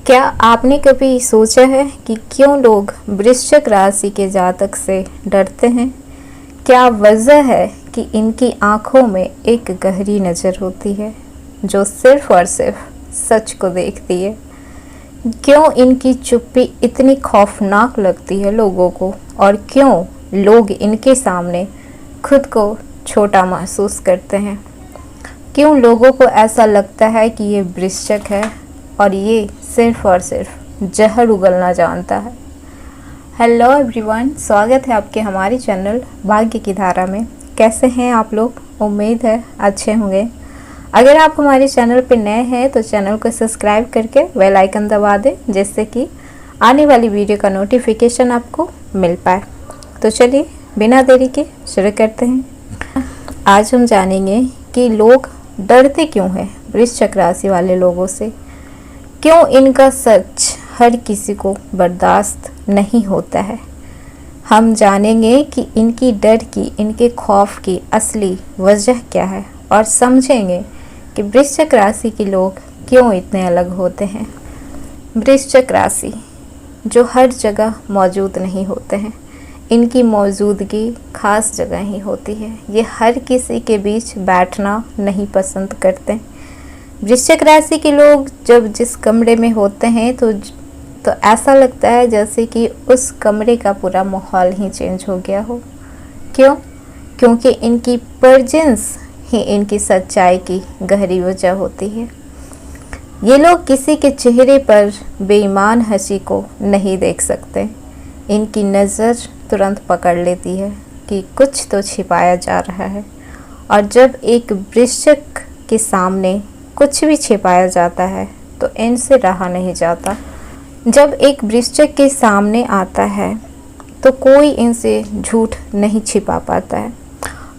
क्या आपने कभी सोचा है कि क्यों लोग वृश्चिक राशि के जातक से डरते हैं? क्या वजह है कि इनकी आंखों में एक गहरी नज़र होती है जो सिर्फ और सिर्फ सच को देखती है? क्यों इनकी चुप्पी इतनी खौफनाक लगती है लोगों को, और क्यों लोग इनके सामने खुद को छोटा महसूस करते हैं? क्यों लोगों को ऐसा लगता है कि ये वृश्चिक है और ये सिर्फ और सिर्फ जहर उगलना जानता है? हेलो एवरीवन, स्वागत है आपके हमारे चैनल भाग्य की धारा में। कैसे हैं आप लोग? उम्मीद है अच्छे होंगे। अगर आप हमारे चैनल पर नए हैं तो चैनल को सब्सक्राइब करके बेल आइकन दबा दें, जिससे कि आने वाली वीडियो का नोटिफिकेशन आपको मिल पाए। तो चलिए बिना देरी के शुरू करते हैं। आज हम जानेंगे कि लोग डरते क्यों हैं वृश्चिक राशि वाले लोगों से। क्यों इनका सच हर किसी को बर्दाश्त नहीं होता है। हम जानेंगे कि इनकी डर की, इनके खौफ की असली वजह क्या है, और समझेंगे कि वृश्चिक राशि के लोग क्यों इतने अलग होते हैं। वृश्चिक राशि जो हर जगह मौजूद नहीं होते हैं, इनकी मौजूदगी खास जगह ही होती है। ये हर किसी के बीच बैठना नहीं पसंद करते। वृश्चिक राशि के लोग जब जिस कमरे में होते हैं तो ऐसा लगता है जैसे कि उस कमरे का पूरा माहौल ही चेंज हो गया हो। क्यों? क्योंकि इनकी प्रेजेंस ही इनकी सच्चाई की गहरी वजह होती है। ये लोग किसी के चेहरे पर बेईमान हंसी को नहीं देख सकते। इनकी नज़र तुरंत पकड़ लेती है कि कुछ तो छिपाया जा रहा है। और जब एक वृश्चिक के सामने कुछ भी छिपाया जाता है तो इनसे रहा नहीं जाता। जब एक वृश्चिक के सामने आता है तो कोई इनसे झूठ नहीं छिपा पाता है।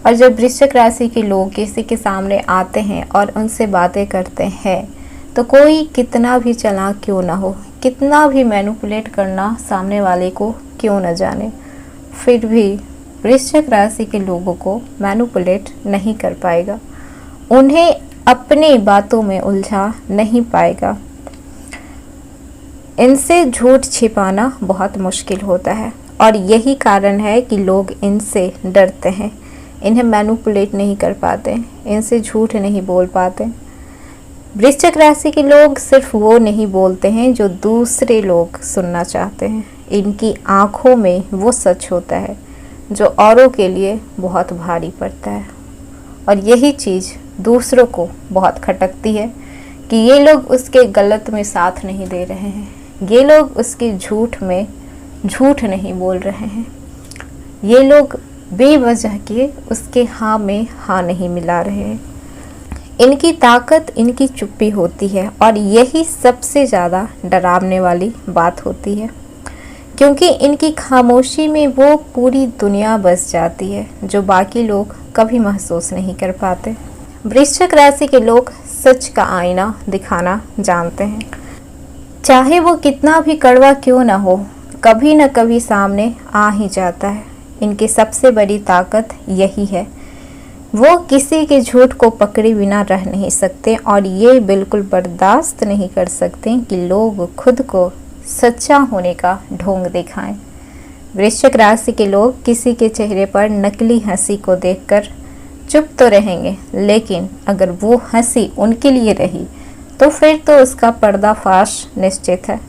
और जब वृश्चिक राशि के लोग किसी के सामने आते हैं और उनसे बातें करते हैं तो कोई कितना भी चालाक क्यों ना हो, कितना भी मैनिपुलेट करना सामने वाले को क्यों न जाने, फिर भी वृश्चिक राशि के लोगों को मैनिपुलेट नहीं कर पाएगा, उन्हें अपनी बातों में उलझा नहीं पाएगा। इनसे झूठ छिपाना बहुत मुश्किल होता है और यही कारण है कि लोग इनसे डरते हैं। इन्हें मैनिपुलेट नहीं कर पाते, इनसे झूठ नहीं बोल पाते। वृश्चिक राशि के लोग सिर्फ वो नहीं बोलते हैं जो दूसरे लोग सुनना चाहते हैं। इनकी आंखों में वो सच होता है जो औरों के लिए बहुत भारी पड़ता है, और यही चीज़ दूसरों को बहुत खटकती है कि ये लोग उसके गलत में साथ नहीं दे रहे हैं, ये लोग उसके झूठ में झूठ नहीं बोल रहे हैं, ये लोग बेवजह के उसके हाँ में हाँ नहीं मिला रहे हैं। इनकी ताकत इनकी चुप्पी होती है, और यही सबसे ज़्यादा डरावने वाली बात होती है, क्योंकि इनकी खामोशी में वो पूरी दुनिया बस जाती है जो बाकी लोग कभी महसूस नहीं कर पाते। वृश्चिक राशि के लोग सच का आईना दिखाना जानते हैं, चाहे वो कितना भी कड़वा क्यों ना हो, कभी न कभी सामने आ ही जाता है। इनकी सबसे बड़ी ताकत यही है, वो किसी के झूठ को पकड़े बिना रह नहीं सकते, और ये बिल्कुल बर्दाश्त नहीं कर सकते कि लोग खुद को सच्चा होने का ढोंग दिखाएं। वृश्चिक राशि के लोग किसी के चेहरे पर नकली हंसी को देखकर चुप तो रहेंगे, लेकिन अगर वो हंसी उनके लिए रही तो फिर तो उसका पर्दाफाश निश्चित है।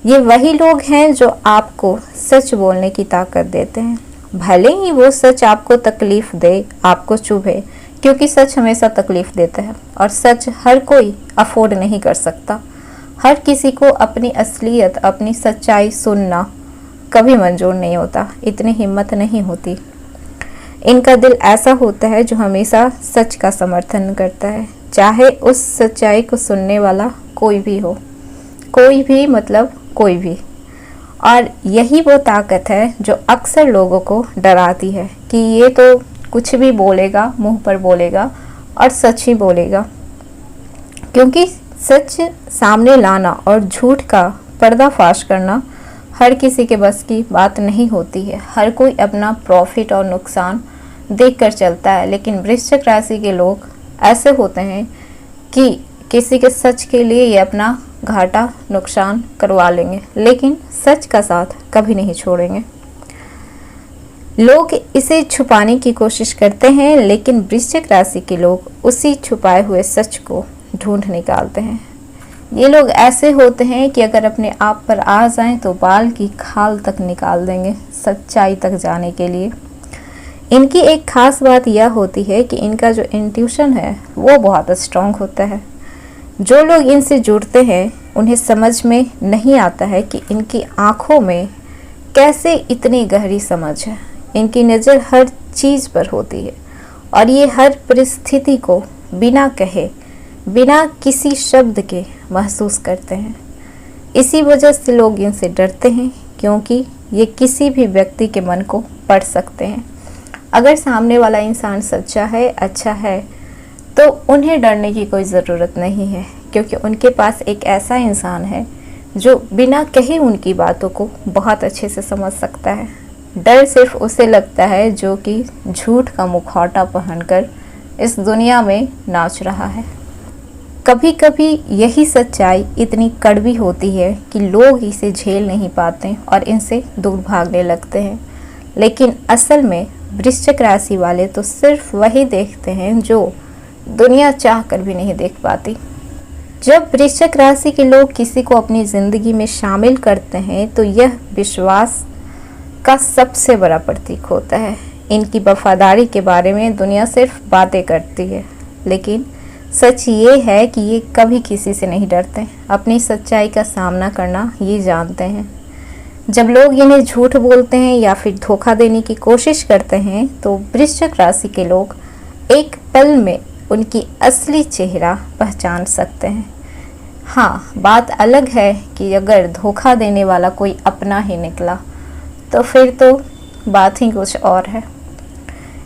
ये वही लोग हैं जो आपको सच बोलने की ताकत देते हैं, भले ही वो सच आपको तकलीफ दे, आपको चुभे, क्योंकि सच हमेशा तकलीफ देता है और सच हर कोई अफोर्ड नहीं कर सकता। हर किसी को अपनी असलियत, अपनी सच्चाई सुनना कभी मंजूर नहीं होता, इतनी हिम्मत नहीं होती। इनका दिल ऐसा होता है जो हमेशा सच का समर्थन करता है, चाहे उस सच्चाई को सुनने वाला कोई भी हो, कोई भी मतलब कोई भी। और यही वो ताकत है जो अक्सर लोगों को डराती है कि ये तो कुछ भी बोलेगा, मुंह पर बोलेगा और सच ही बोलेगा, क्योंकि सच सामने लाना और झूठ का पर्दाफाश करना हर किसी के बस की बात नहीं होती है। हर कोई अपना प्रॉफिट और नुकसान देखकर चलता है, लेकिन वृश्चिक राशि के लोग ऐसे होते हैं कि किसी के सच के लिए ये अपना घाटा नुकसान करवा लेंगे, लेकिन सच का साथ कभी नहीं छोड़ेंगे। लोग इसे छुपाने की कोशिश करते हैं, लेकिन वृश्चिक राशि के लोग उसी छुपाए हुए सच को ढूंढ निकालते हैं। ये लोग ऐसे होते हैं कि अगर अपने आप पर आ जाएं तो बाल की खाल तक निकाल देंगे सच्चाई तक जाने के लिए। इनकी एक खास बात यह होती है कि इनका जो इंट्यूशन है वो बहुत स्ट्रांग होता है। जो लोग इनसे जुड़ते हैं उन्हें समझ में नहीं आता है कि इनकी आँखों में कैसे इतनी गहरी समझ है। इनकी नज़र हर चीज़ पर होती है और ये हर परिस्थिति को बिना कहे, बिना किसी शब्द के महसूस करते हैं। इसी वजह से लोग इनसे डरते हैं, क्योंकि ये किसी भी व्यक्ति के मन को पढ़ सकते हैं। अगर सामने वाला इंसान सच्चा है, अच्छा है, तो उन्हें डरने की कोई ज़रूरत नहीं है, क्योंकि उनके पास एक ऐसा इंसान है जो बिना कहे उनकी बातों को बहुत अच्छे से समझ सकता है। डर सिर्फ उसे लगता है जो कि झूठ का मुखौटा पहनकर इस दुनिया में नाच रहा है। कभी कभी यही सच्चाई इतनी कड़वी होती है कि लोग इसे झेल नहीं पाते और इनसे दूर भागने लगते हैं। लेकिन असल में वृश्चिक राशि वाले तो सिर्फ वही देखते हैं जो दुनिया चाह कर भी नहीं देख पाती। जब वृश्चिक राशि के लोग किसी को अपनी ज़िंदगी में शामिल करते हैं तो यह विश्वास का सबसे बड़ा प्रतीक होता है। इनकी वफादारी के बारे में दुनिया सिर्फ बातें करती है, लेकिन सच ये है कि ये कभी किसी से नहीं डरते। अपनी सच्चाई का सामना करना ये जानते हैं। जब लोग इन्हें झूठ बोलते हैं या फिर धोखा देने की कोशिश करते हैं तो वृश्चिक राशि के लोग एक पल में उनकी असली चेहरा पहचान सकते हैं। हाँ, बात अलग है कि अगर धोखा देने वाला कोई अपना ही निकला तो फिर तो बात ही कुछ और है।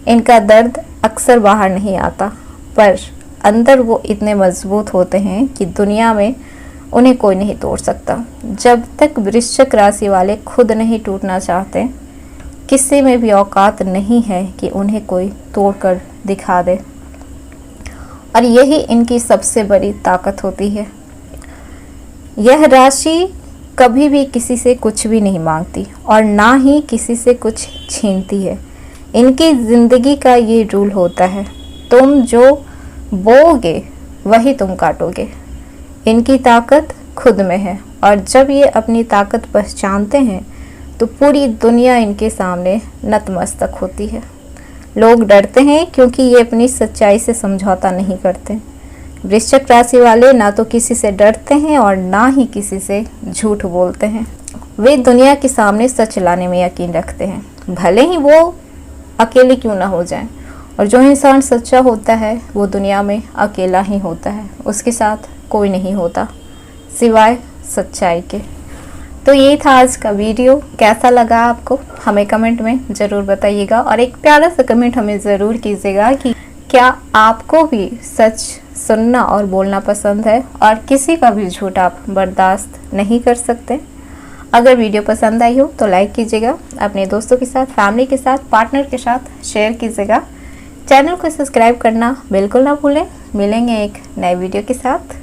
इनका दर्द अक्सर बाहर नहीं आता, पर अंदर वो इतने मजबूत होते हैं कि दुनिया में उन्हें कोई नहीं तोड़ सकता। जब तक वृश्चिक राशि वाले खुद नहीं टूटना चाहते, किसी में भी औकात नहीं है कि उन्हें कोई तोड़कर दिखा दे। और यही इनकी सबसे बड़ी ताकत होती है। यह राशि कभी भी किसी से कुछ भी नहीं मांगती और ना ही किसी से कुछ छीनती है। इनकी ज़िंदगी का ये रूल होता है, तुम जो बोओगे वही तुम काटोगे। इनकी ताकत खुद में है और जब ये अपनी ताकत पहचानते हैं तो पूरी दुनिया इनके सामने नतमस्तक होती है। लोग डरते हैं क्योंकि ये अपनी सच्चाई से समझौता नहीं करते। वृश्चिक राशि वाले ना तो किसी से डरते हैं और ना ही किसी से झूठ बोलते हैं। वे दुनिया के सामने सच लाने में यकीन रखते हैं, भले ही वो अकेले क्यों ना हो जाएं। और जो इंसान सच्चा होता है वो दुनिया में अकेला ही होता है, उसके साथ कोई नहीं होता सिवाय सच्चाई के। तो ये था आज का वीडियो। कैसा लगा आपको हमें कमेंट में ज़रूर बताइएगा और एक प्यारा सा कमेंट हमें ज़रूर कीजिएगा कि क्या आपको भी सच सुनना और बोलना पसंद है और किसी का भी झूठ आप बर्दाश्त नहीं कर सकते। अगर वीडियो पसंद आई हो तो लाइक कीजिएगा, अपने दोस्तों के साथ, फैमिली के साथ, पार्टनर के साथ शेयर कीजिएगा। चैनल को सब्सक्राइब करना बिल्कुल ना भूलें। मिलेंगे एक नए वीडियो के साथ।